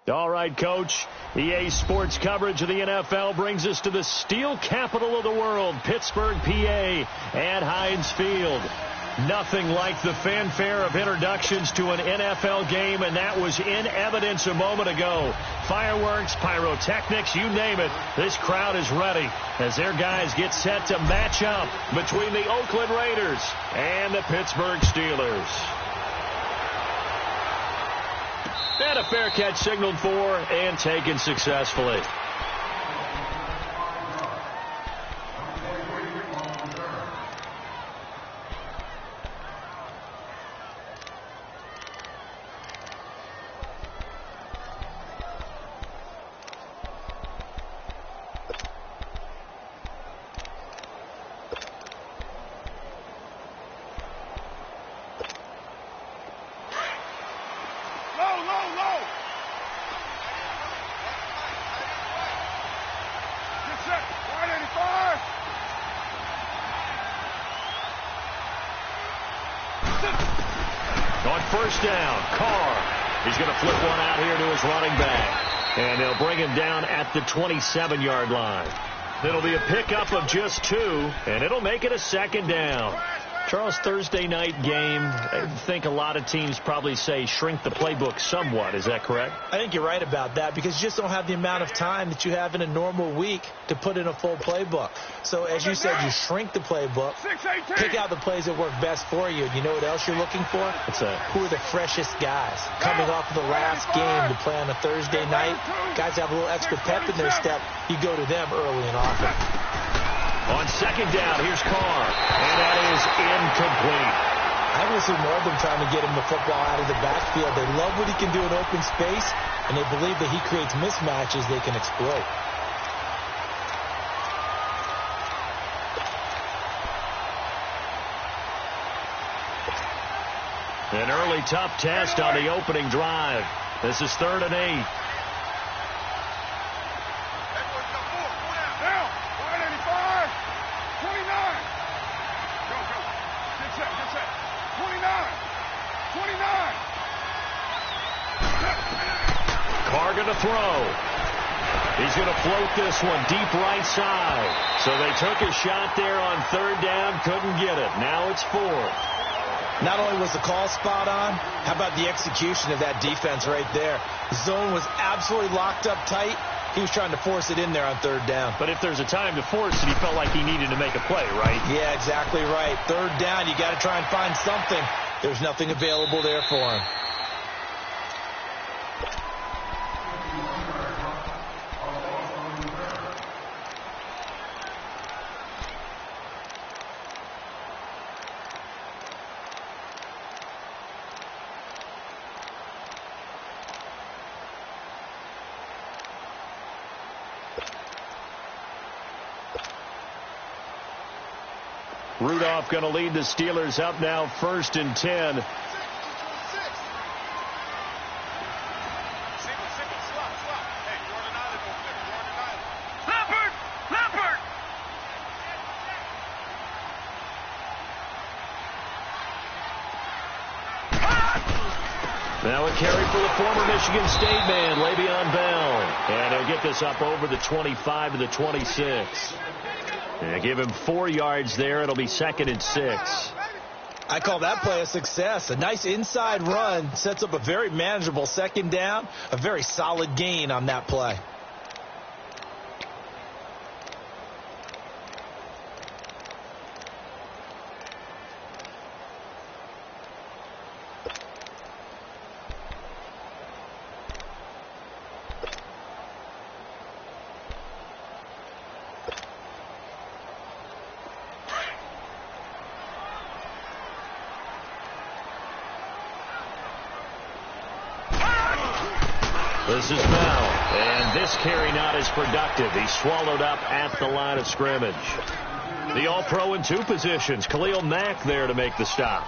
All right, Coach. EA Sports coverage of the NFL brings us to the steel capital of the world, Pittsburgh, PA, at Heinz Field. Nothing like the fanfare of introductions to an NFL game, and that was in evidence a moment ago. Fireworks, pyrotechnics, you name it. This crowd is ready as their guys get set to match up between the Oakland Raiders and the Pittsburgh Steelers. And a fair catch signaled for and taken successfully. On first down, Carr. He's going to flip one out here to his running back. And they'll bring him down at the 27-yard line. It'll be a pickup of just 2, and it'll make it a second down. Charles, Thursday night game, I think a lot of teams probably say shrink the playbook somewhat. Is that correct? I think you're right about that because you just don't have the amount of time that you have in a normal week to put in a full playbook. So, as you said, you shrink the playbook, pick out the plays that work best for you. And you know what else you're looking for? What's that? Who are the freshest guys? Coming off of the last game to play on a Thursday night, guys have a little extra pep in their step. You go to them early and often. On second down, here's Carr, and that is incomplete. I want to see more of them trying to get him the football out of the backfield. They love what he can do in open space, and they believe that he creates mismatches they can exploit. An early tough test on the opening drive. This is 3rd and 8. Carr going to throw. He's going to float this one deep right side. So they took a shot there on 3rd down, couldn't get it. Now it's 4th. Not only was the call spot on, how about the execution of that defense right there? The zone was absolutely locked up tight. He was trying to force it in there on 3rd down. But if there's a time to force it, he felt like he needed to make a play, right? Yeah, exactly right. 3rd down, you got to try and find something. There's nothing available there for him. Rudolph going to lead the Steelers up now 1st and 10. Now a carry for the former Michigan State man, Le'Veon Bell. And he'll get this up over the 25 to the 26. And give him 4 yards there. It'll be 2nd and 6. I call that play a success. A nice inside run sets up a very manageable 2nd down. A very solid gain on that play. This is Bell, and this carry not as productive. He's swallowed up at the line of scrimmage. The All-Pro in 2 positions. Khalil Mack there to make the stop.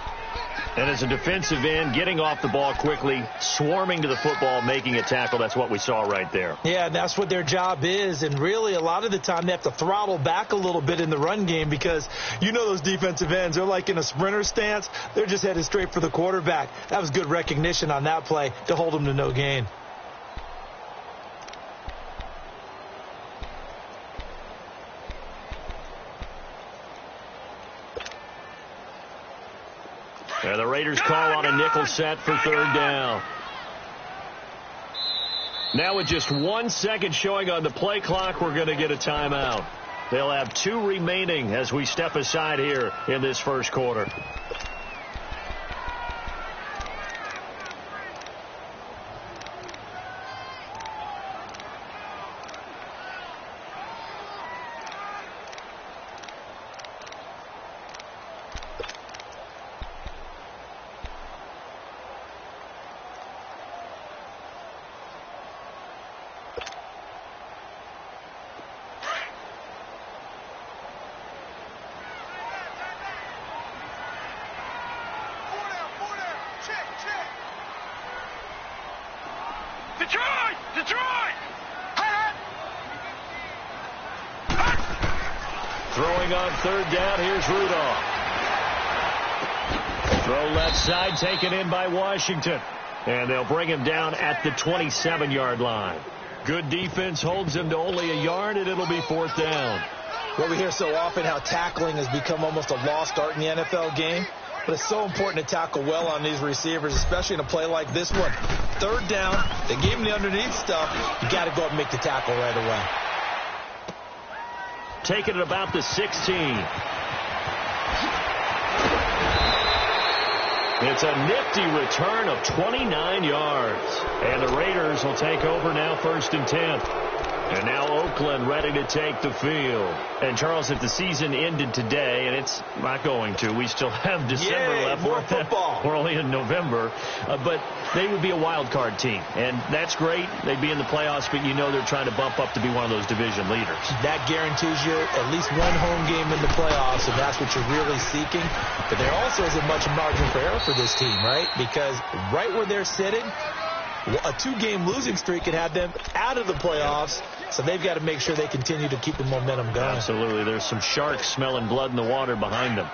And as a defensive end, getting off the ball quickly, swarming to the football, making a tackle, that's what we saw right there. Yeah, and that's what their job is. And really, a lot of the time, they have to throttle back a little bit in the run game because you know those defensive ends, they're like in a sprinter stance. They're just headed straight for the quarterback. That was good recognition on that play to hold them to no gain. And the Raiders call on a nickel set for third down. Now with just 1 second showing on the play clock, we're going to get a timeout. They'll have 2 remaining as we step aside here in this first quarter. Throwing on third down, here's Rudolph. Throw left side, taken in by Washington. And they'll bring him down at the 27-yard line. Good defense holds him to only a yard, and it'll be fourth down. Well, we hear so often how tackling has become almost a lost art in the NFL game. But it's so important to tackle well on these receivers, especially in a play like this one. Third down, they gave him the underneath stuff. You got to go up and make the tackle right away. Taking it about the 16. It's a nifty return of 29 yards. And the Raiders will take over now, 1st and 10. And now Oakland ready to take the field. And, Charles, if the season ended today, and it's not going to, we still have December left. More football. We're only in November. But they would be a wild card team. And that's great. They'd be in the playoffs, but you know they're trying to bump up to be one of those division leaders. That guarantees you at least one home game in the playoffs, and that's what you're really seeking. But there also isn't much margin for error for this team, right? Because right where they're sitting, a 2-game losing streak could have them out of the playoffs, so they've got to make sure they continue to keep the momentum going. Absolutely. There's some sharks smelling blood in the water behind them.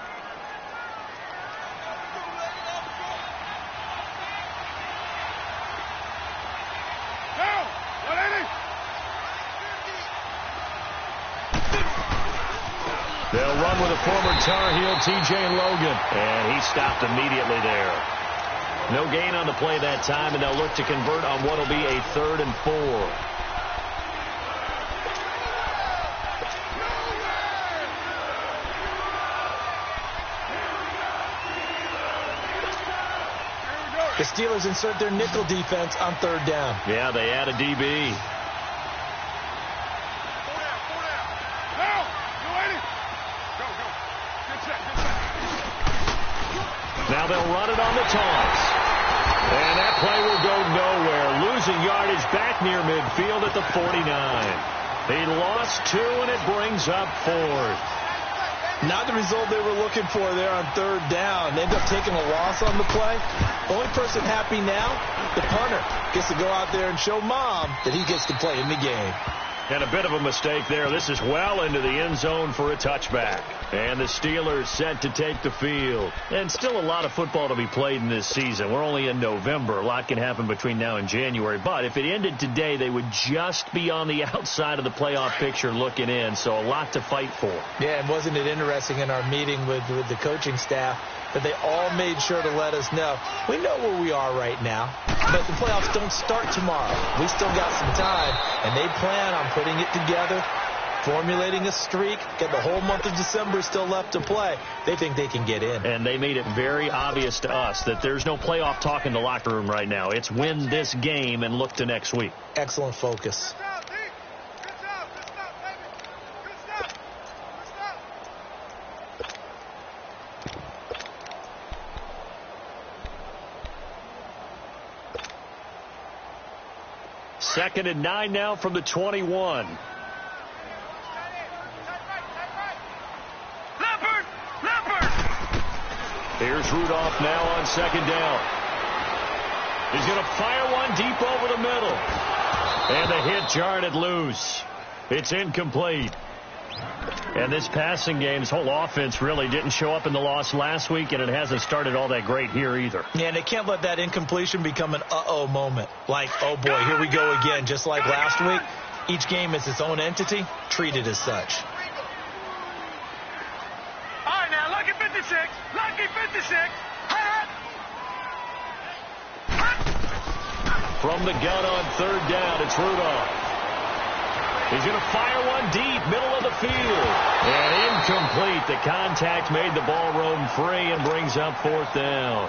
They'll run with a former Tar Heel, T.J. Logan, and he stopped immediately there. No gain on the play that time, and they'll look to convert on what will be a 3rd and 4. The Steelers insert their nickel defense on 3rd down. Yeah, they add a DB. Now they'll run it on the toss. And that play will go nowhere. Losing yardage back near midfield at the 49. He lost 2, and it brings up 4th. Not the result they were looking for there on 3rd down. They end up taking a loss on the play. The only person happy now, the punter, gets to go out there and show Mom that he gets to play in the game. And a bit of a mistake there. This is well into the end zone for a touchback. And the Steelers set to take the field. And still a lot of football to be played in this season. We're only in November. A lot can happen between now and January. But if it ended today, they would just be on the outside of the playoff picture looking in. So a lot to fight for. Yeah, and wasn't it interesting in our meeting with the coaching staff that they all made sure to let us know, we know where we are right now, but the playoffs don't start tomorrow. We still got some time, and they plan on putting it together, formulating a streak, get the whole month of December still left to play. They think they can get in. And they made it very obvious to us that there's no playoff talk in the locker room right now. It's win this game and look to next week. Excellent focus. Second and 9 now from the 21. Here's Rudolph now on second down. He's going to fire one deep over the middle. And the hit jarred it loose. It's incomplete. And this passing game's whole offense really didn't show up in the loss last week, and it hasn't started all that great here either. Yeah, and they can't let that incompletion become an uh-oh moment. Like, oh boy, here we go again. Just like last week, each game is its own entity, treated as such. All right, now, lucky 56. Lucky 56. From the gun on third down, it's Rudolph. He's going to fire one deep, middle of the field. And incomplete. The contact made the ball roam free and brings up fourth down.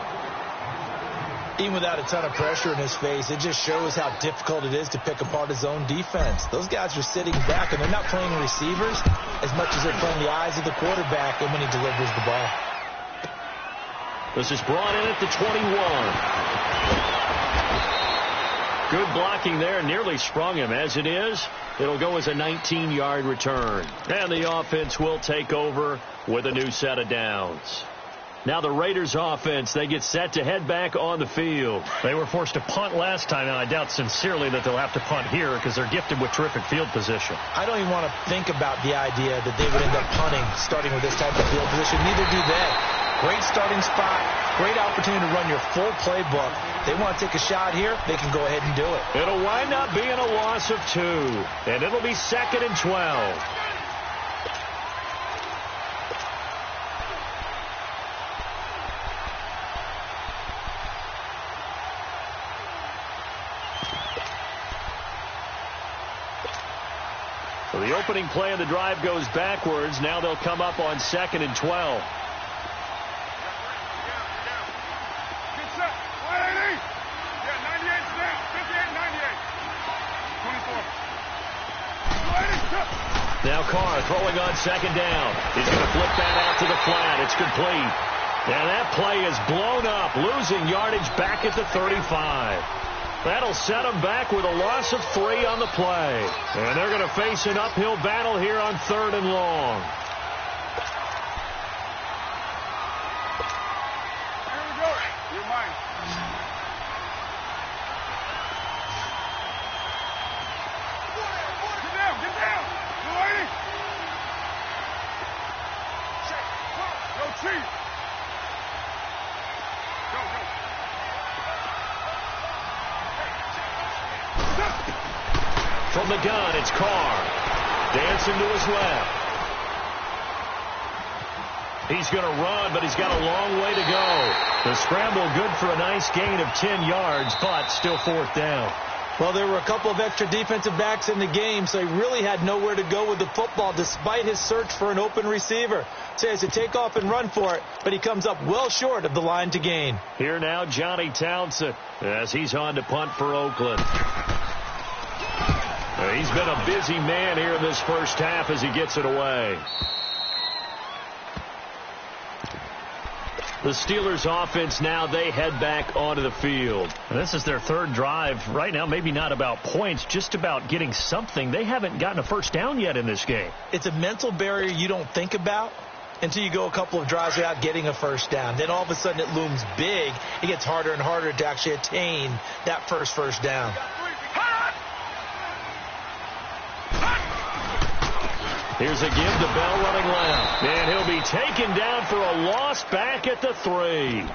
Even without a ton of pressure in his face, it just shows how difficult it is to pick apart his own defense. Those guys are sitting back, and they're not playing receivers as much as they're playing the eyes of the quarterback and when he delivers the ball. This is brought in at the 21. Good blocking there, nearly sprung him. As it is, it'll go as a 19-yard return. And the offense will take over with a new set of downs. Now the Raiders offense, they get set to head back on the field. They were forced to punt last time, and I doubt sincerely that they'll have to punt here because they're gifted with terrific field position. I don't even want to think about the idea that they would end up punting starting with this type of field position. Neither do they. Great starting spot, great opportunity to run your full playbook. They want to take a shot here, they can go ahead and do it. It'll wind up being a loss of 2, and it'll be 2nd and 12. So the opening play of the drive goes backwards. Now they'll come up on 2nd and 12. Now Carr throwing on second down. He's going to flip that out to the flat. It's complete. And that play is blown up, losing yardage back at the 35. That'll set them back with a loss of 3 on the play. And they're going to face an uphill battle here on 3rd and long. Here we go. You're mine. Get down. Go, Chief. Go. From the gun, it's Carr. Dancing to his left. He's going to run, but he's got a long way to go. The scramble good for a nice gain of 10 yards, but still 4th down. Well, there were a couple of extra defensive backs in the game, so he really had nowhere to go with the football despite his search for an open receiver. So he has to take off and run for it, but he comes up well short of the line to gain. Here now, Johnny Townsend, as he's on to punt for Oakland. He's been a busy man here in this first half as he gets it away. The Steelers offense now, they head back onto the field. And this is their 3rd drive. Right now, maybe not about points, just about getting something. They haven't gotten a first down yet in this game. It's a mental barrier you don't think about until you go a couple of drives without getting a first down. Then all of a sudden it looms big. It gets harder and harder to actually attain that first down. Here's a give to Bell running left. And he'll be taken down for a loss back at the 3.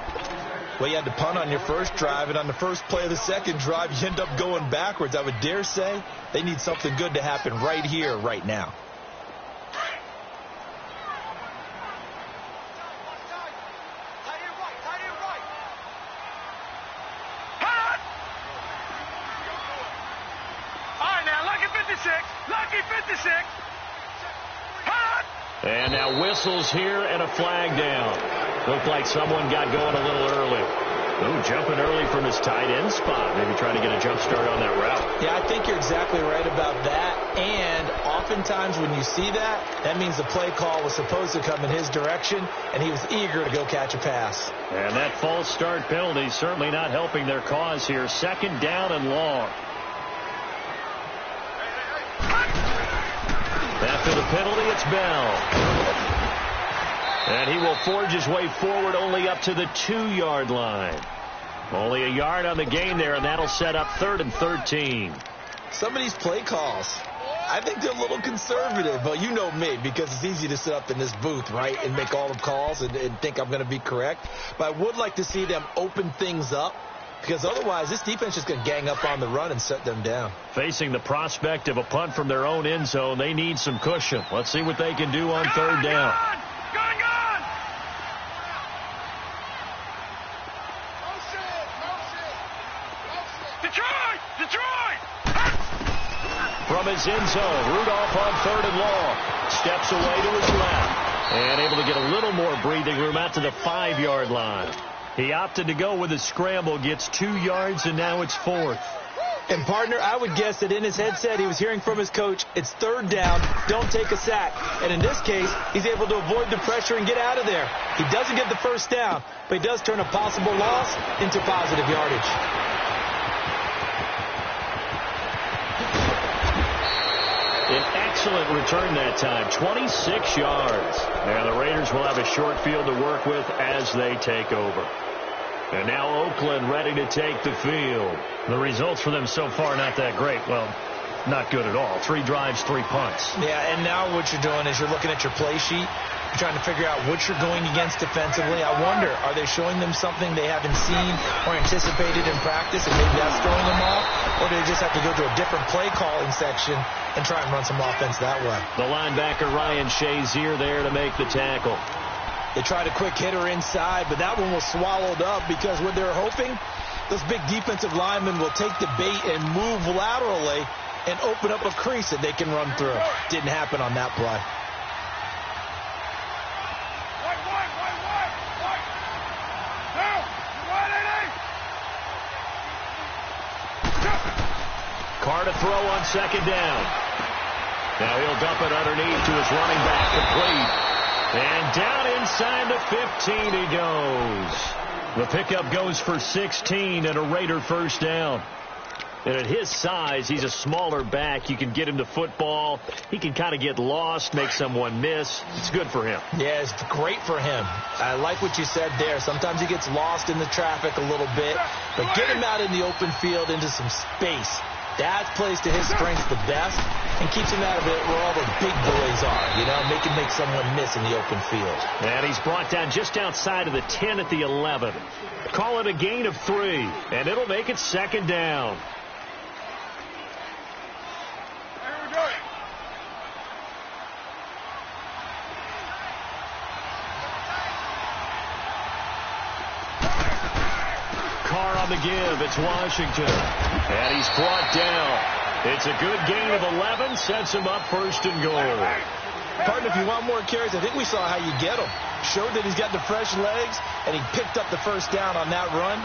Well, you had to punt on your first drive, and on the first play of the second drive, you end up going backwards. I would dare say they need something good to happen right here, right now. All right, now, lucky 56. Lucky 56. And now whistles here and a flag down. Looked like someone got going a little early. Ooh, jumping early from his tight end spot. Maybe trying to get a jump start on that route. Yeah, I think you're exactly right about that. And oftentimes when you see that, that means the play call was supposed to come in his direction, and he was eager to go catch a pass. And that false start penalty certainly not helping their cause here. 2nd down and long. After the penalty, it's Bell. And he will forge his way forward only up to the 2-yard line. Only a yard on the game there, and that'll set up 3rd and 13. Some of these play calls, I think they're a little conservative, but you know me, because it's easy to sit up in this booth, right, and make all the calls and think I'm going to be correct. But I would like to see them open things up, because otherwise this defense is going to gang up on the run and shut them down. Facing the prospect of a punt from their own end zone, they need some cushion. Let's see what they can do on 3rd down. From his end zone, Rudolph on 3rd and long. Steps away to his left. And able to get a little more breathing room out to the 5-yard line. He opted to go with a scramble, gets 2 yards, and now it's 4th. And, partner, I would guess that in his headset he was hearing from his coach, it's 3rd down, don't take a sack. And in this case, he's able to avoid the pressure and get out of there. He doesn't get the 1st down, but he does turn a possible loss into positive yardage. An excellent return that time, 26 yards. And the Raiders will have a short field to work with as they take over. And now Oakland ready to take the field. The results for them so far not that great. Well, not good at all. 3 drives, 3 punts. Yeah, and now what you're doing is you're looking at your play sheet. You're trying to figure out what you're going against defensively. I wonder, are they showing them something they haven't seen or anticipated in practice, and maybe that's throwing them off? Or do they just have to go to a different play calling section and try and run some offense that way? The linebacker Ryan Shazier there to make the tackle. They tried a quick hitter inside, but that one was swallowed up because what they're hoping, those big defensive linemen will take the bait and move laterally and open up a crease that they can run through. Didn't happen on that play. Carr to throw on 2nd down. Now he'll dump it underneath to his running back, complete. And down inside the 15 he goes. The pickup goes for 16 and a Raider 1st down. And at his size, he's a smaller back. You can get him to football. He can kind of get lost, make someone miss. It's good for him. Yeah, it's great for him. I like what you said there. Sometimes he gets lost in the traffic a little bit. But get him out in the open field into some space. That plays to his strengths the best and keeps him out of it where all the big boys are, you know, make someone miss in the open field. And he's brought down just outside of the 10 at the 11. Call it a gain of 3, and it'll make it 2nd down. Carr on the give. It's Washington. And he's brought down. It's a good gain of 11. Sets him up 1st and goal. Partner, if you want more carries, I think we saw how you get him. Showed that he's got the fresh legs, and he picked up the 1st down on that run.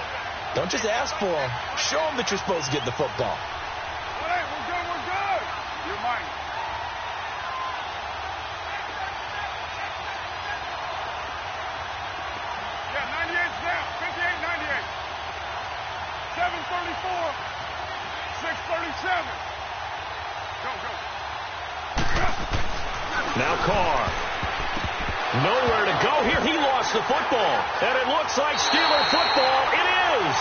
Don't just ask for him. Show him that you're supposed to get the football. All right, we're good. You're mine. Yeah, 98's down. 58, 98. 734. 637. Go. Now Carr. Nowhere to go here. He lost the football. And it looks like Steeler football. It is.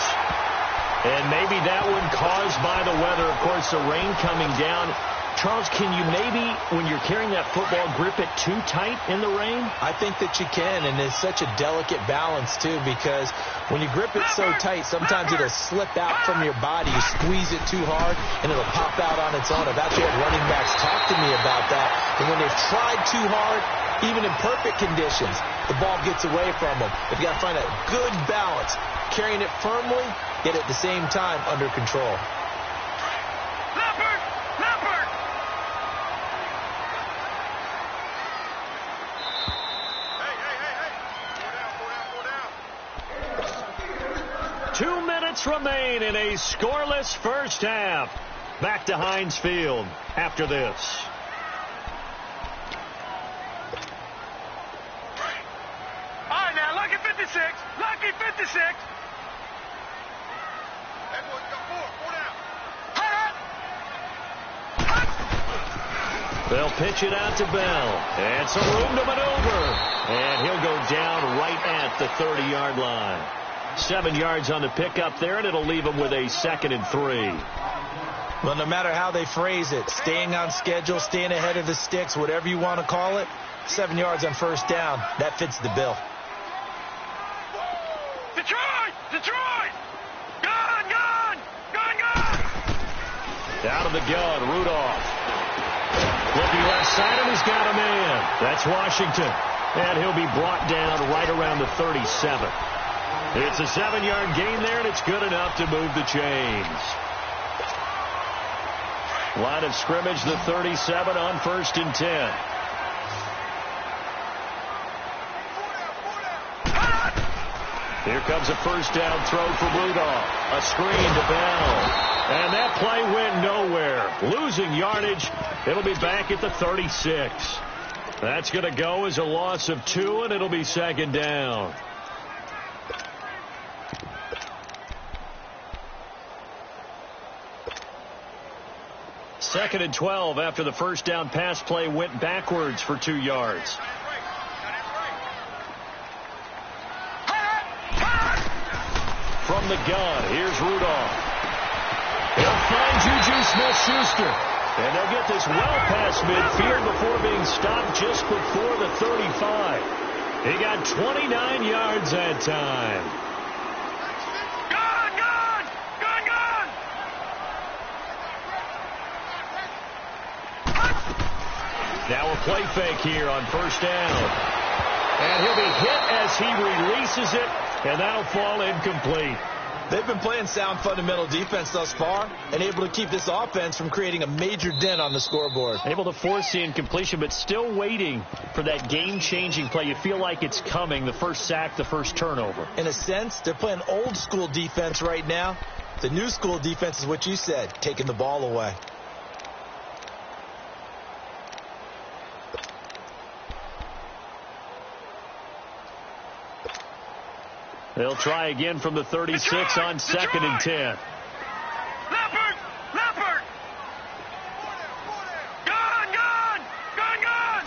And maybe that one caused by the weather. Of course, the rain coming down. Charles, can you maybe, when you're carrying that football, grip it too tight in the rain? I think that you can, and it's such a delicate balance, too, because when you grip it so tight, sometimes it'll slip out from your body. You squeeze it too hard, and it'll pop out on its own. I've actually had running backs talk to me about that, and when they've tried too hard, even in perfect conditions, the ball gets away from them. They've got to find a good balance, carrying it firmly, yet at the same time under control. Leopard! 2 minutes remain in a scoreless 1st half. Back to Heinz Field after this. All right, now, lucky 56. Lucky 56. Hey, boy, you got 4. 4 down. They'll pitch it out to Bell. And some room to maneuver. And he'll go down right at the 30-yard line. 7 yards on the pickup there, and it'll leave him with a 2nd and 3. Well, no matter how they phrase it, staying on schedule, staying ahead of the sticks, whatever you want to call it, 7 yards on first down, that fits the bill. Detroit! Detroit! Gun! Gun! Gun! Gun! Out of the gun, Rudolph. Looking left side, and he's got a man. That's Washington. And he'll be brought down right around the 37. It's a 7-yard gain there, and it's good enough to move the chains. Line of scrimmage, the 37 on 1st and 10. Here comes a first down throw for Rudolph. A screen to Bell. And that play went nowhere. Losing yardage. It'll be back at the 36. That's going to go as a loss of 2, and it'll be 2nd down. Second and 12 after the first down pass play went backwards for 2 yards. From the gun, here's Rudolph. He'll find Juju Smith-Schuster. And they'll get this well past midfield before being stopped just before the 35. He got 29 yards that time. Gun! Gun! Gun! Gun! Now a play fake here on first down. And he'll be hit as he releases it, and that'll fall incomplete. They've been playing sound fundamental defense thus far and able to keep this offense from creating a major dent on the scoreboard. Able to force the incompletion, but still waiting for that game-changing play. You feel like it's coming, the first sack, the first turnover. In a sense, they're playing old-school defense right now. The new-school defense is what you said, taking the ball away. They'll try again from the 36 on 2nd and 10. Leopard! Leopard! Gun! Gun! Gun! Gun!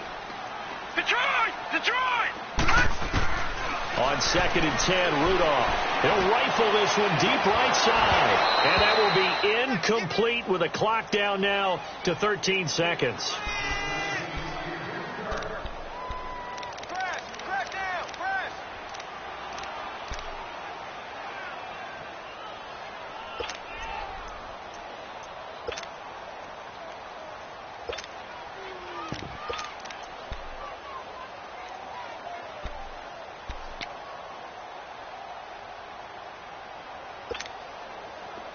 Detroit! Detroit! On 2nd and 10, Rudolph. He'll rifle this one deep right side. And that will be incomplete with a clock down now to 13 seconds.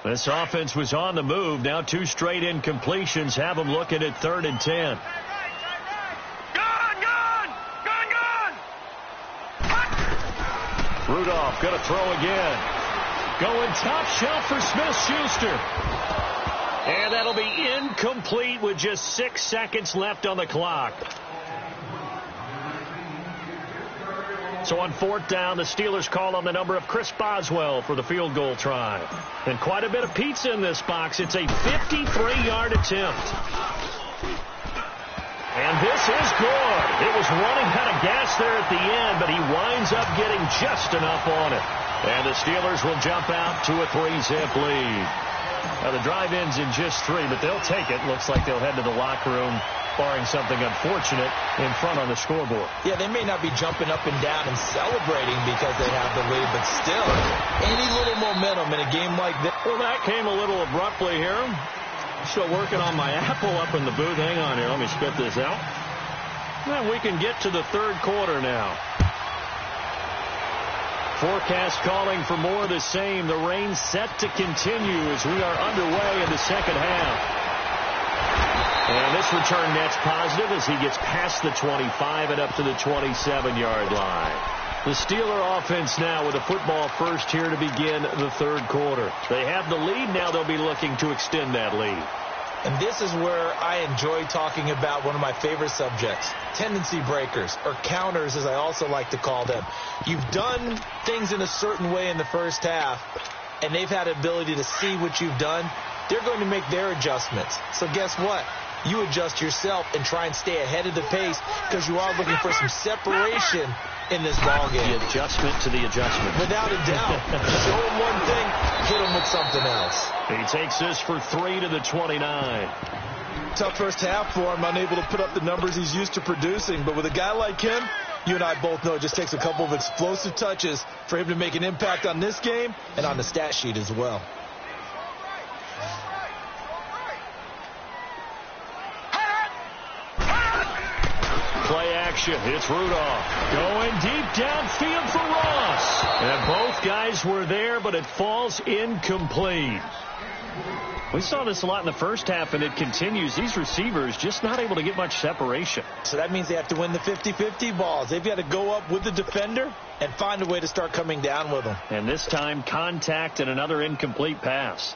This offense was on the move. Now 2 straight incompletions have them looking at 3rd and 10. Gun! Gun! Gun! Gun! Rudolph going to throw again. Going top shelf for Smith-Schuster. And that'll be incomplete with just 6 seconds left on the clock. So on 4th down, the Steelers call on the number of Chris Boswell for the field goal try. And quite a bit of pizza in this box. It's a 53-yard attempt. And this is good. It was running out of gas there at the end, but he winds up getting just enough on it. And the Steelers will jump out to a 3-zip lead. Now the drive ends in just 3, but they'll take it. Looks like they'll head to the locker room, barring something unfortunate, in front on the scoreboard. Yeah, they may not be jumping up and down and celebrating because they have the lead, but still, any little momentum in a game like this. Well, that came a little abruptly here. Still working on my apple up in the booth. Hang on here. Let me spit this out. And we can get to the 3rd quarter now. Forecast calling for more of the same. The rain set to continue as we are underway in the 2nd half. And this return net's positive as he gets past the 25 and up to the 27-yard line. The Steeler offense now with a football first here to begin the 3rd quarter. They have the lead. Now they'll be looking to extend that lead. And this is where I enjoy talking about one of my favorite subjects, tendency breakers, or counters as I also like to call them. You've done things in a certain way in the first half, and they've had the ability to see what you've done. They're going to make their adjustments. So guess what? you adjust yourself and try and stay ahead of the pace because you are looking for some separation in this ball game. The adjustment to the adjustment. Without a doubt. Show him one thing, hit him with something else. He takes this for 3 to the 29. Tough first half for him, unable to put up the numbers he's used to producing. But with a guy like him, you and I both know it just takes a couple of explosive touches for him to make an impact on this game and on the stat sheet as well. Play action. It's Rudolph. Going deep downfield for Ross. And both guys were there, but it falls incomplete. We saw this a lot in the first half, and it continues. These receivers just not able to get much separation. So that means they have to win the 50-50 balls. They've got to go up with the defender and find a way to start coming down with them. And this time, contact and another incomplete pass.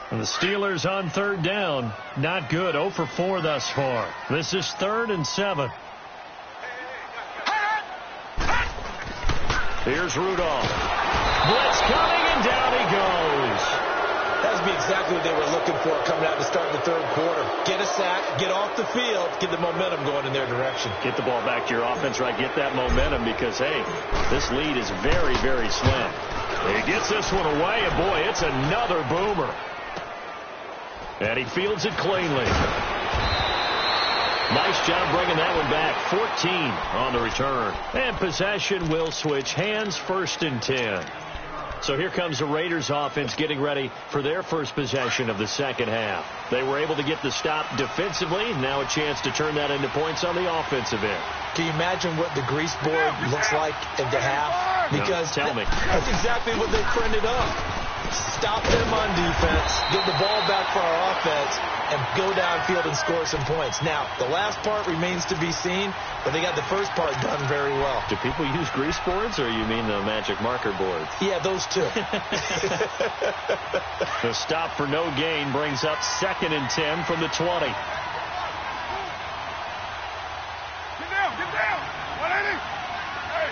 And the Steelers on third down. Not good. 0 for 4 thus far. This is 3rd and 7. Here's Rudolph. Blitz coming, and down he goes. That would be exactly what they were looking for coming out to start the third quarter. Get a sack, get off the field, get the momentum going in their direction. Get the ball back to your offense, right? Get that momentum because, hey, this lead is very, very slim. He gets this one away, and boy, it's another boomer. And he fields it cleanly. Nice job bringing that one back. 14 on the return. And possession will switch hands, 1st and 10. So here comes the Raiders offense getting ready for their first possession of the second half. They were able to get the stop defensively. Now a chance to turn that into points on the offensive end. Can you imagine what the grease board looks like at the half? Because no, tell me. That's exactly what they printed up. Stop them on defense, get the ball back for our offense, and go downfield and score some points. Now, the last part remains to be seen, but they got the first part done very well. Do people use grease boards, or you mean the magic marker boards? Yeah, those two. The stop for no gain brings up 2nd and 10 from the 20. Get down. 180. Hey.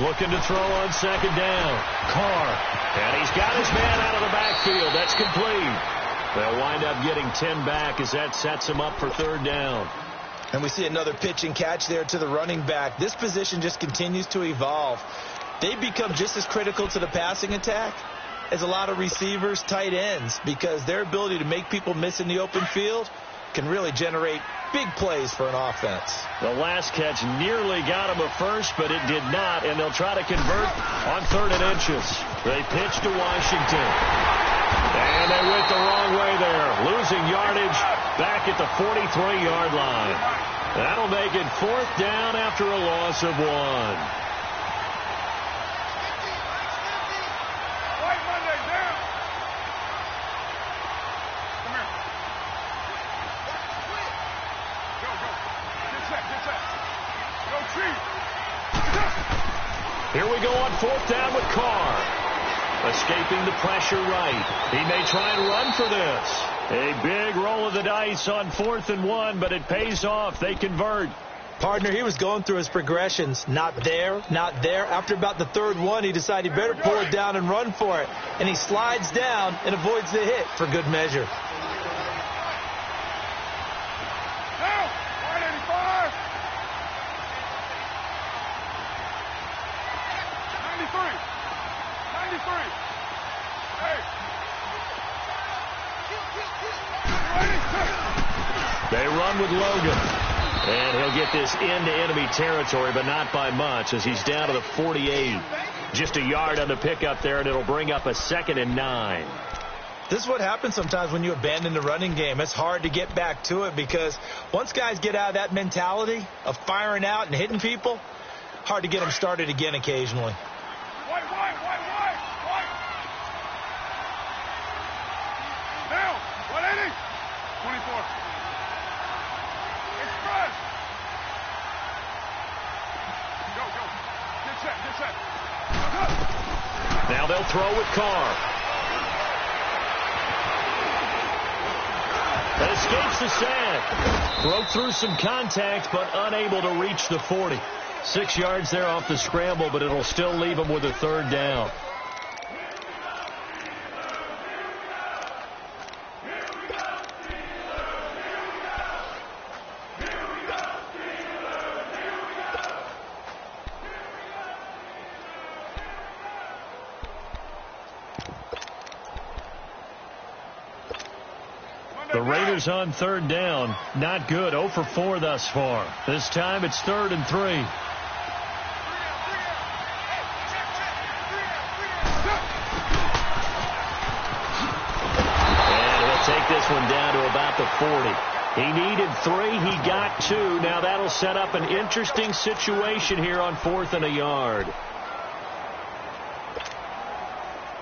Looking to throw on 2nd down. Carr. And he's got his man out of the backfield. That's complete. They'll wind up getting 10 back as that sets him up for 3rd down. And we see another pitch and catch there to the running back. This position just continues to evolve. They become just as critical to the passing attack as a lot of receivers, tight ends, because their ability to make people miss in the open field can really generate big plays for an offense. The last catch nearly got him a first, but it did not, and they'll try to convert on 3rd and inches. They pitch to Washington. And they went the wrong way there, losing yardage back at the 43-yard line. That'll make it 4th down after a loss of 1. Here we go on 4th down with Carr. Escaping the pressure right. He may try and run for this. A big roll of the dice on 4th and 1, but it pays off. They convert. Partner, he was going through his progressions. Not there, not there. After about the 3rd one, he decided he better pull it down and run for it. And he slides down and avoids the hit for good measure. They run with Logan. And he'll get this into enemy territory, but not by much as he's down to the 48. Just a yard on the pickup there, and it'll bring up a 2nd and 9. This is what happens sometimes when you abandon the running game. It's hard to get back to it because once guys get out of that mentality of firing out and hitting people, hard to get them started again occasionally. White. Now, 180. 24. Express. Go. Get set. Now they'll throw with Carr. That escapes the sack. Broke through some contact, but unable to reach the 40. 6 yards there off the scramble, but it'll still leave him with a third down. The Raiders on third down. Not good. 0 for 4 thus far. This time it's 3rd and 3. And he'll take this one down to about the 40. He needed 3. He got 2. Now that'll set up an interesting situation here on 4th and a yard.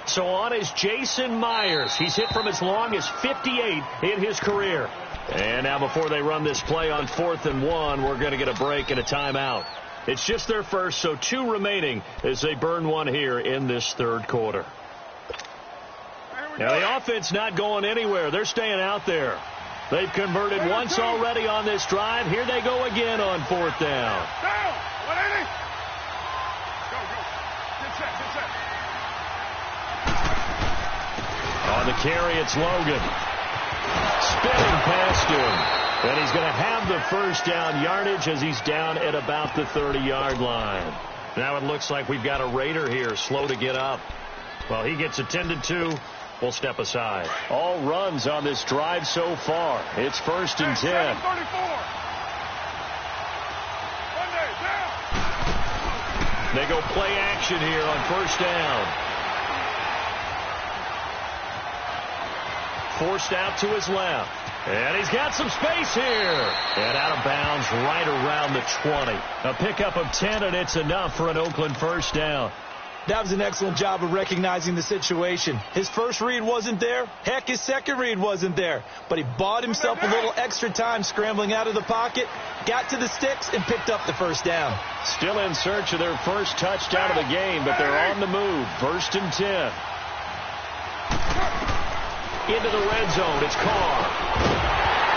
So on is Jason Myers. He's hit from as long as 58 in his career. And now before they run this play on 4th and 1, we're going to get a break and a timeout. It's just their first, so 2 remaining as they burn one here in this third quarter. Now the offense not going anywhere. They're staying out there. They've converted once already on this drive. Here they go again on 4th down. Down! 180! Go, go. Get set, get set. On the carry, it's Logan. Spinning past him. And he's going to have the first down yardage as he's down at about the 30-yard line. Now it looks like we've got a Raider here, slow to get up. Well, he gets attended to. We'll step aside. All runs on this drive so far. It's 1st and 10. 34. One day, down. They go play action here on 1st down. Forced out to his left. And he's got some space here. And out of bounds right around the 20. A pickup of 10, and it's enough for an Oakland first down. That was an excellent job of recognizing the situation. His first read wasn't there. Heck, his second read wasn't there. But he bought himself a little extra time scrambling out of the pocket, got to the sticks, and picked up the first down. Still in search of their first touchdown of the game, but they're on the move. 1st and 10. Into the red zone. It's Carr.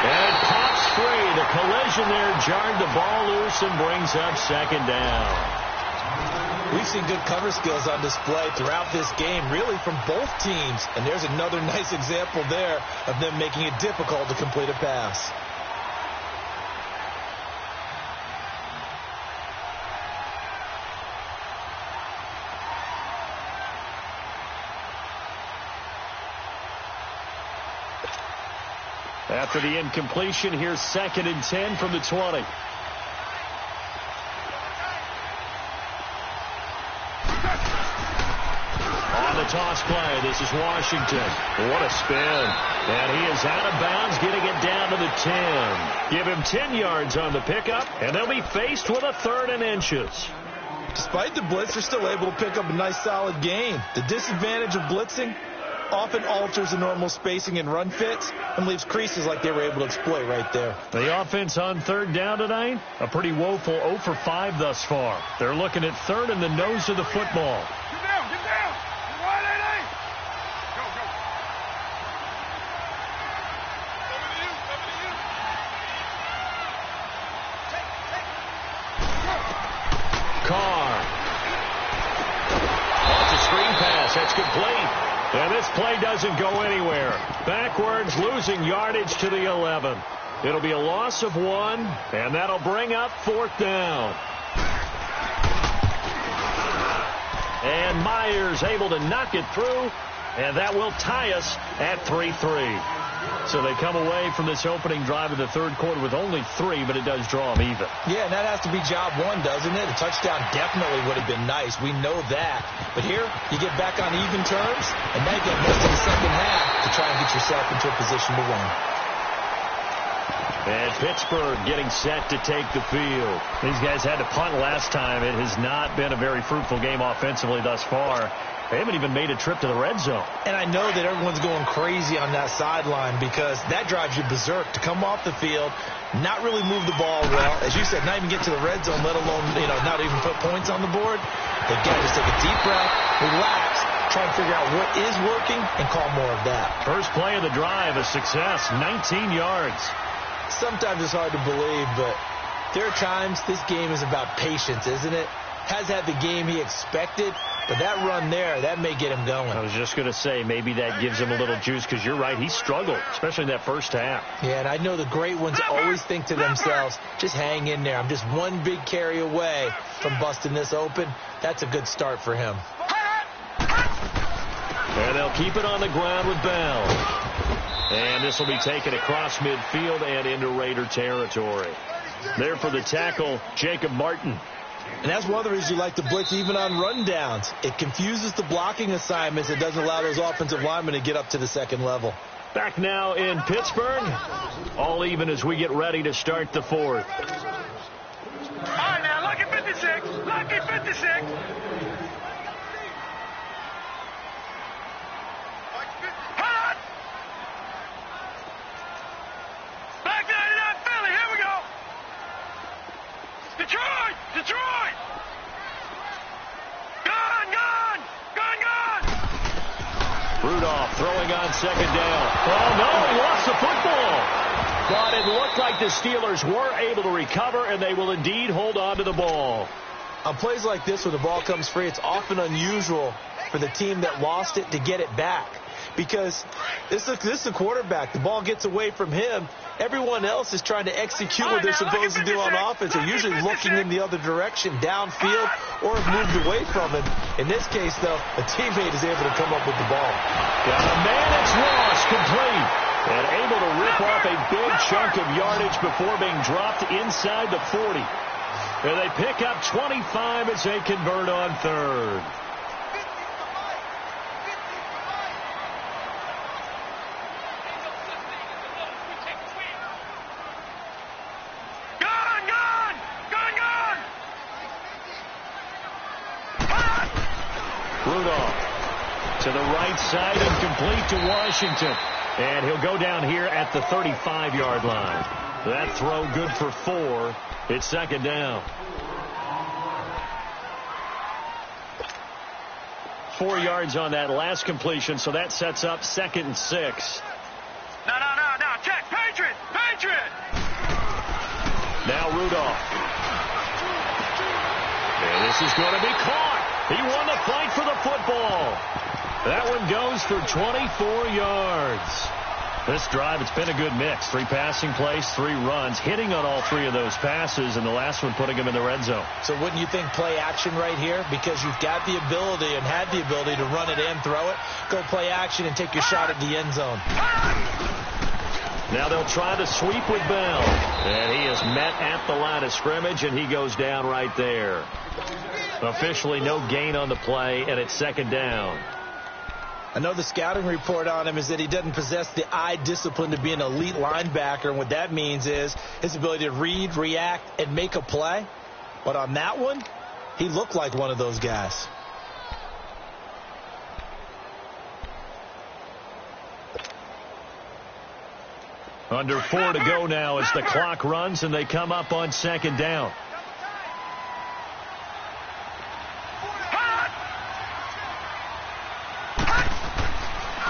And it pops free. The collision there jarred the ball loose and brings up 2nd down. We've seen good cover skills on display throughout this game, really from both teams. And there's another nice example there of them making it difficult to complete a pass. After the incompletion, here's 2nd and 10 from the 20. On the toss play, this is Washington. What a spin. And he is out of bounds, getting it down to the 10. Give him 10 yards on the pickup, and they'll be faced with a 3rd and inches. Despite the blitz, they're still able to pick up a nice solid gain. The disadvantage of blitzing often alters the normal spacing and run fits and leaves creases like they were able to exploit right there. The offense on 3rd down tonight, a pretty woeful 0 for 5 thus far. They're looking at 3rd in the nose of the football. Get down, get down. 180. Go, go. Over to you, over to you. Carr. Off the screen pass. That's complete. And this play doesn't go anywhere. Backwards, losing yardage to the 11. It'll be a loss of 1, and that'll bring up 4th down. And Myers able to knock it through, and that will tie us at 3-3. So they come away from this opening drive of the third quarter with only 3, but it does draw them even. Yeah, and that has to be job 1, doesn't it? A touchdown definitely would have been nice. We know that. But here, you get back on even terms, and now you get most of the second half to try and get yourself into a position to win. And Pittsburgh getting set to take the field. These guys had to punt last time. It has not been a very fruitful game offensively thus far. They haven't even made a trip to the red zone. And I know that everyone's going crazy on that sideline because that drives you berserk to come off the field, not really move the ball well. As you said, not even get to the red zone, let alone, not even put points on the board. They've got to just take a deep breath, relax, try and figure out what is working, and call more of that. First play of the drive, a success, 19 yards. Sometimes it's hard to believe, but There are times this game is about patience, isn't it? Has had the game he expected, but that run there, that may get him going. I was just going to say, maybe that gives him a little juice, because you're right, he struggled, especially in that first half. Yeah, and I know the great ones always think to themselves, just hang in there. I'm just one big carry away from busting this open. That's a good start for him. And they'll keep it on the ground with Bell. And this will be taken across midfield and into Raider territory. There for the tackle, Jacob Martin. And that's one of the reasons you like to blitz even on rundowns. It confuses the blocking assignments. It doesn't allow those offensive linemen to get up to the second level. Back now in Pittsburgh. All even as we get ready to start the fourth. All right, now, lucky 56. Lucky 56. Hot! Back 99 Philly. Here we go. Detroit! Detroit! Gone! Gone! Gone! Gone! Rudolph throwing on second down. Oh, no, he lost the football. But it looked like the Steelers were able to recover, and they will indeed hold on to the ball. On plays like this where the ball comes free, it's often unusual for the team that lost it to get it back. Because this is the quarterback. The ball gets away from him. Everyone else is trying to execute what they're supposed to do on offense. They're usually looking in the other direction, downfield, or have moved away from him. In this case, though, a teammate is able to come up with the ball. Got a man, it's lost, complete. And able to rip off a big chunk of yardage before being dropped inside the 40. And they pick up 25 as they convert on third. Rudolph to the right side and complete to Washington. And he'll go down here at the 35-yard line. That throw good for 4. It's second down. 4 yards on that last completion, so that sets up 2nd and 6. No. Check. Patriot. Patriot. Now Rudolph. And this is going to be caught. He won the fight for the football. That one goes for 24 yards. This drive, it's been a good mix. 3 passing plays, 3 runs, hitting on all 3 of those passes, and the last one putting him in the red zone. So wouldn't you think play action right here? Because you've got the ability and had the ability to run it and throw it. Go play action and take your shot at the end zone. Now they'll try to sweep with Bell. And he is met at the line of scrimmage, and he goes down right there. Officially no gain on the play, and it's second down. I know the scouting report on him is that he doesn't possess the eye discipline to be an elite linebacker, and what that means is his ability to read, react, and make a play. But on that one, he looked like one of those guys. Under 4 to go now as the clock runs, and they come up on second down.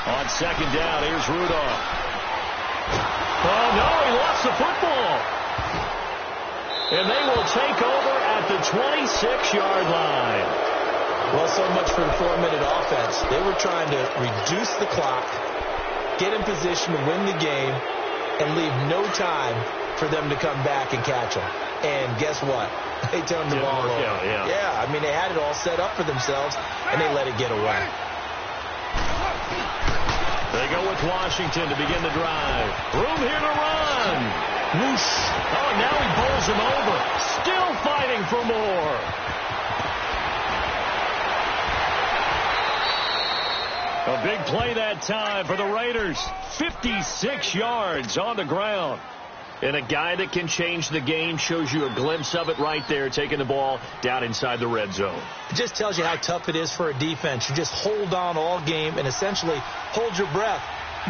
On second down, here's Rudolph. Oh, no, he lost the football. And they will take over at the 26-yard line. Well, so much for the 4-minute offense. They were trying to reduce the clock, get in position to win the game, and leave no time for them to come back and catch them. And guess what? They turned the ball over. Yeah, I mean, they had it all set up for themselves, and they let it get away. They go with Washington to begin the drive. Room here to run. Whoosh. Oh, and now he bowls him over. Still fighting for more. A big play that time for the Raiders. 56 yards on the ground. And a guy that can change the game, shows you a glimpse of it right there, taking the ball down inside the red zone. It just tells you how tough it is for a defense. You just hold on all game and essentially hold your breath.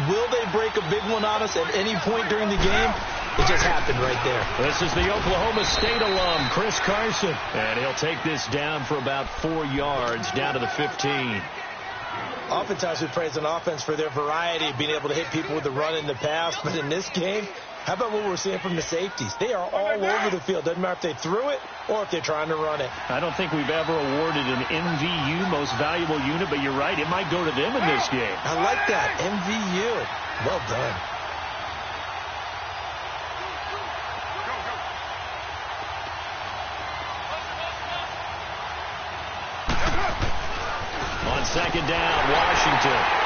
Will they break a big one on us at any point during the game? It just happened right there. This is the Oklahoma State alum, Chris Carson. And he'll take this down for about 4 yards, down to the 15. Oftentimes we praise an offense for their variety of being able to hit people with the run in the pass, but in this game, How about what we're seeing from the safeties? They are all over the field. Doesn't matter if they threw it or if they're trying to run it. I don't think we've ever awarded an MVU, most valuable unit, but you're right. It might go to them in this game. I like that. MVU. Well done. On second down, Washington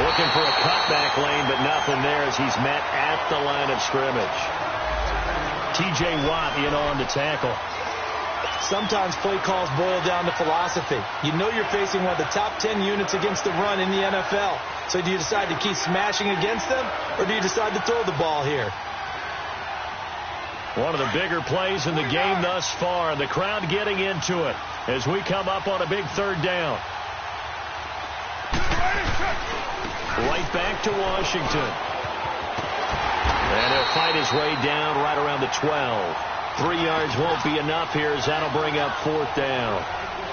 looking for a cutback lane, but nothing there as he's met at the line of scrimmage. T.J. Watt in on the tackle. Sometimes play calls boil down to philosophy. You know you're facing one of the top 10 units against the run in the NFL. So do you decide to keep smashing against them, or do you decide to throw the ball here? One of the bigger plays in the game thus far. The crowd getting into it as we come up on a big third down. Right back to Washington. And he'll fight his way down right around the 12. 3 yards won't be enough here as that'll bring up fourth down.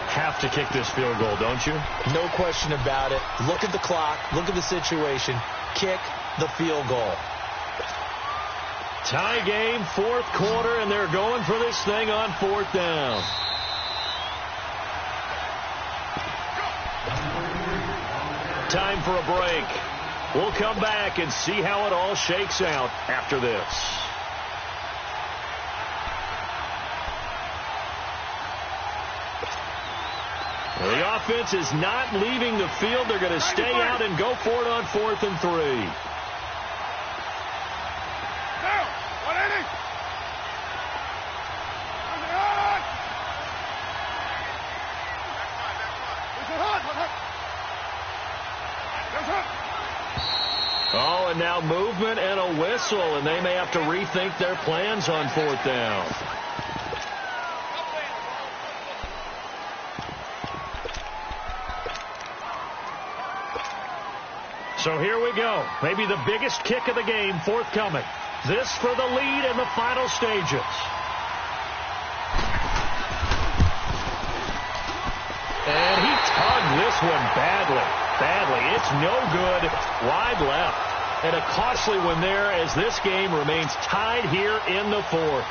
Have to kick this field goal, don't you? No question about it. Look at the clock. Look at the situation. Kick the field goal. Tie game, fourth quarter, and they're going for this thing on fourth down. Time for a break. We'll come back and see how it all shakes out after this. The offense is not leaving the field. They're going to stay out and go for it on 4th and 3. Oh, and now movement and a whistle, and they may have to rethink their plans on 4th down. So here we go. Maybe the biggest kick of the game forthcoming. This for the lead in the final stages. And he tugged this one badly. It's no good. Wide left. And a costly one there as this game remains tied here in the 4th.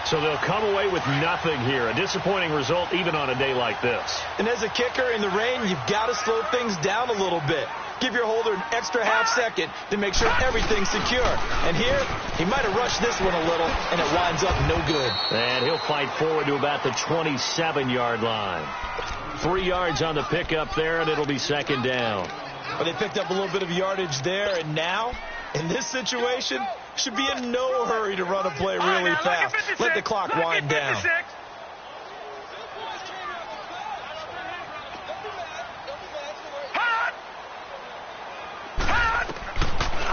So they'll come away with nothing here. A disappointing result even on a day like this. And as a kicker in the rain, you've got to slow things down a little bit. Give your holder an extra half second to make sure everything's secure. And here, he might have rushed this one a little, and it winds up no good. And he'll fight forward to about the 27-yard line. 3 yards on the pickup there, and it'll be second down. But they picked up a little bit of yardage there, and now, in this situation, should be in no hurry to run a play really fast. Let the clock wind down.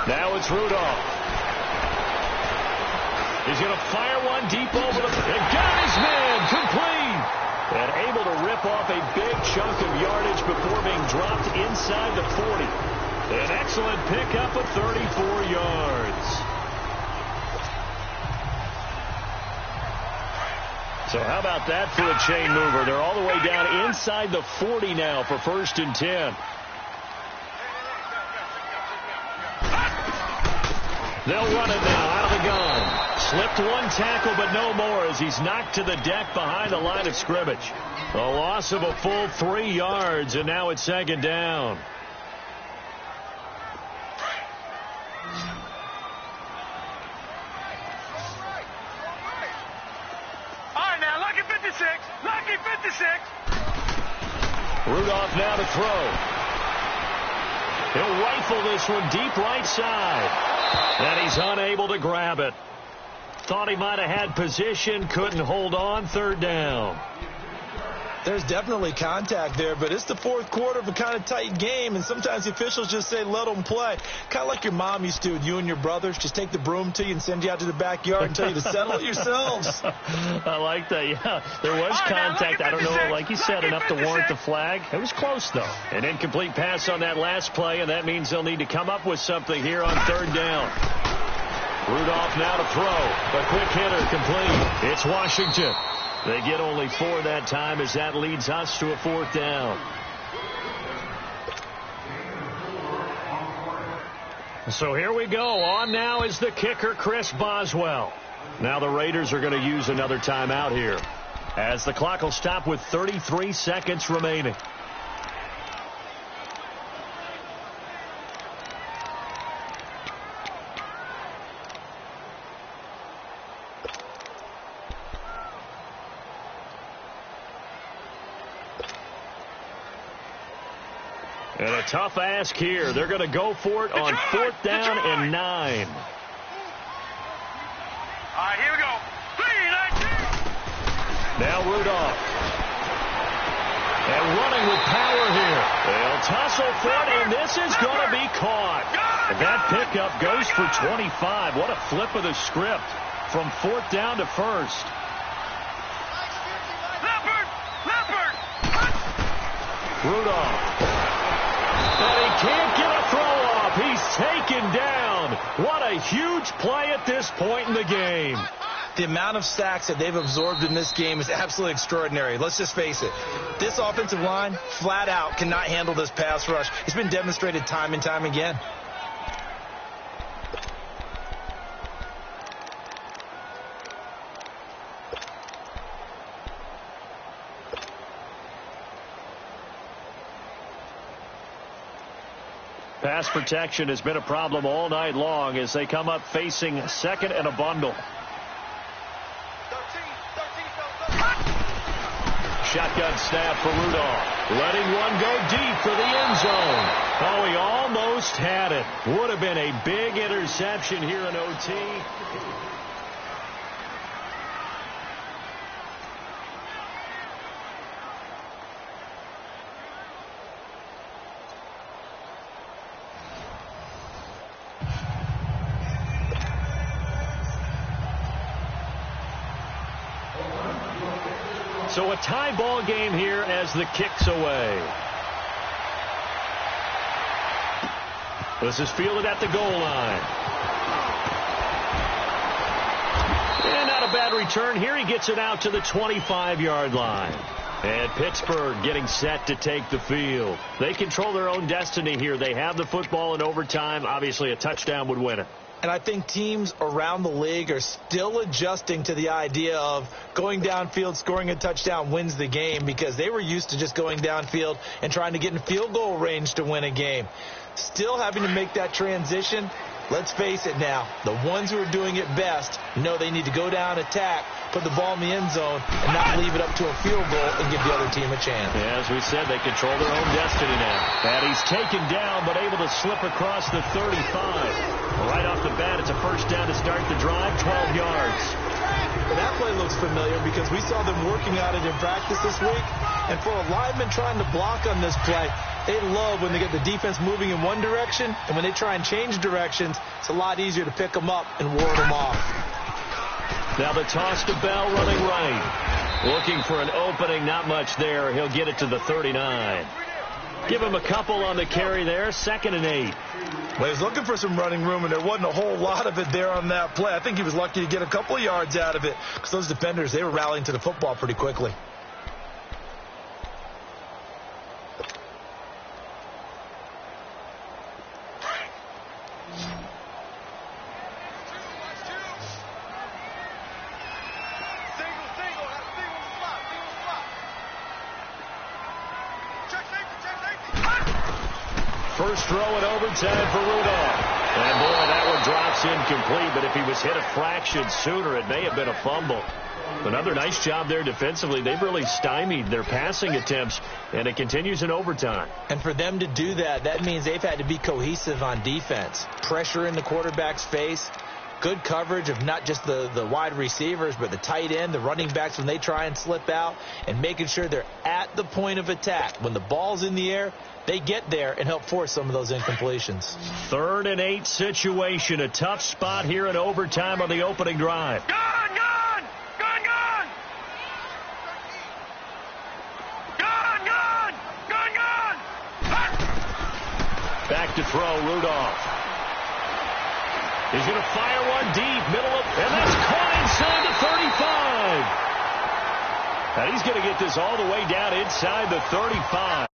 Now it's Rudolph. He's going to fire one deep over the... And got his man complete. And able to rip off a big chunk of yardage before being dropped inside the 40. An excellent pickup of 34 yards. So how about that for a chain mover? They're all the way down inside the 40 now for 1st and 10. They'll run it now out of the gun. Slipped one tackle, but no more as he's knocked to the deck behind the line of scrimmage. A loss of a full 3 yards, and now it's second down. All right, now, lucky 56. Lucky 56. Rudolph now to throw. He'll rifle this one deep right side. And he's unable to grab it. Thought he might have had position, couldn't hold on, 3rd down. There's definitely contact there, but it's the 4th quarter of a kind of tight game, and sometimes the officials just say, let them play. Kind of like your mom used to with you and your brothers. Just take the broom to you and send you out to the backyard and tell you to settle it yourselves. I like that, yeah. There was contact. I don't know, like you said, enough to warrant the flag. It was close, though. An incomplete pass on that last play, and that means they'll need to come up with something here on 3rd down. Rudolph now to throw. A quick hitter complete. It's Washington. They get only 4 that time as that leads us to a 4th down. So here we go. On now is the kicker, Chris Boswell. Now the Raiders are going to use another timeout here, as the clock will stop with 33 seconds remaining. And a tough ask here. They're going to go for it on 4th down and 9. All right, here we go. 3-19. Now Rudolph. And running with power here. They'll tussle for it, and this is going to be caught. And that pickup goes for 25. What a flip of the script from 4th down to 1st. Leopard. Rudolph. And he can't get a throw off. He's taken down. What a huge play at this point in the game. The amount of sacks that they've absorbed in this game is absolutely extraordinary. Let's just face it. This offensive line, flat out, cannot handle this pass rush. It's been demonstrated time and time again. Pass protection has been a problem all night long as they come up facing second and a bundle. Shotgun snap for Rudolph. Letting one go deep for the end zone. Oh, he almost had it. Would have been a big interception here in OT. So a tie ball game here as the kick's away. This is fielded at the goal line. And not a bad return here. He gets it out to the 25-yard line. And Pittsburgh getting set to take the field. They control their own destiny here. They have the football in overtime. Obviously, a touchdown would win it. And I think teams around the league are still adjusting to the idea of going downfield, scoring a touchdown wins the game, because they were used to just going downfield and trying to get in field goal range to win a game. Still having to make that transition. Let's face it now, the ones who are doing it best know they need to go down, attack, put the ball in the end zone, and not leave it up to a field goal and give the other team a chance. Yeah, as we said, they control their own destiny now. And he's taken down, but able to slip across the 35. Right off the bat, it's a first down to start the drive, 12 yards. That play looks familiar because we saw them working on it in practice this week. And for a lineman trying to block on this play, they love when they get the defense moving in one direction, and when they try and change directions, it's a lot easier to pick them up and ward them off. Now the toss to Bell running right. Looking for an opening, not much there. He'll get it to the 39. Give him a couple on the carry there, 2nd and 8. Well, he's looking for some running room, and there wasn't a whole lot of it there on that play. I think he was lucky to get a couple of yards out of it because those defenders, they were rallying to the football pretty quickly. First throw in overtime for Rudolph. And boy, that one drops incomplete, but if he was hit a fraction sooner, it may have been a fumble. Another nice job there defensively. They've really stymied their passing attempts, and it continues in overtime. And for them to do that, that means they've had to be cohesive on defense. Pressure in the quarterback's face. Good coverage of not just the wide receivers, but the tight end, the running backs when they try and slip out, and making sure they're at the point of attack. When the ball's in the air, they get there and help force some of those incompletions. 3rd and 8 situation. A tough spot here in overtime on the opening drive. Gone! Back to throw, Rudolph. He's going to fire one deep, middle of, and that's caught inside the 35. And he's going to get this all the way down inside the 35.